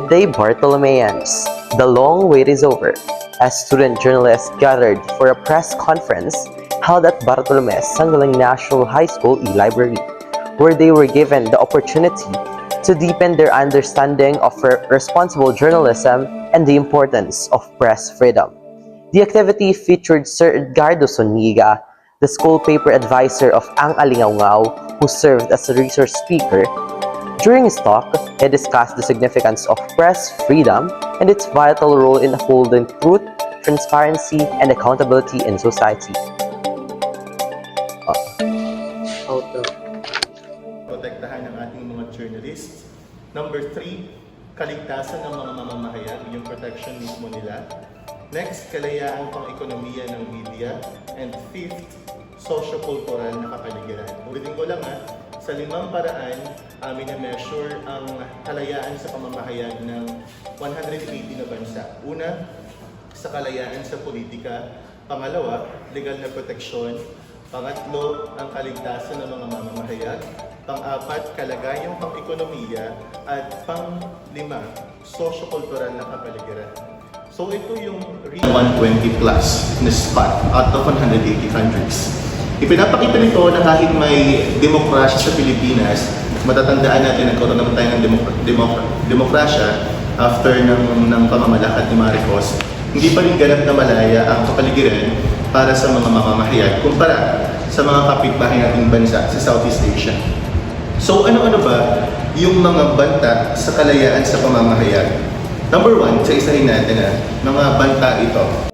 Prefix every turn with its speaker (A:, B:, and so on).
A: Good day, Bartolomeans. The long wait is over as student journalists gathered for a press conference held at Bartolome Sangalang National High School e-library, where they were given the opportunity to deepen their understanding of responsible journalism and the importance of press freedom. The activity featured Sir Edgardo Zuniga, the school paper advisor of Ang Alingaw, who served as a resource speaker. During his talk, he discussed the significance of press freedom and its vital role in upholding truth, transparency, and accountability in society.
B: Protektahan ng ating mga journalists. Number 3, kaligtasan ng mga mamamahayag, yung protection mismo nila. Next, kalayaan pang-ekonomiya ng media. And 5th, socio-cultural na kapaligiran. Ulitin ko lang sa 5 paraan, amin na-measure ang kalayaan sa pamamahayag ng 180 na bansa. Una, sa kalayaan sa politika. Pangalawa, legal na proteksyon. Pangatlo, ang kaligtasan ng mga mamamahayag. Pang-apat, kalagayang pang-ekonomiya. At pang-lima, socio-cultural na kapaligiran. So ito yung 120 plus na spot out of 180 countries. Ipinapakita nito na kahit may demokrasya sa Pilipinas, matatandaan natin nagkaroon naman tayo ng demokrasya after ng pamamalakad ni Marcos, hindi pa rin ganap na malaya ang kapaligiran para sa mga mamamahayag kumpara sa mga kapitbahay nating bansa sa Southeast Asia. So ano-ano ba yung mga banta sa kalayaan sa pamamahayag? Number 1, sa isahin natin mga banta ito.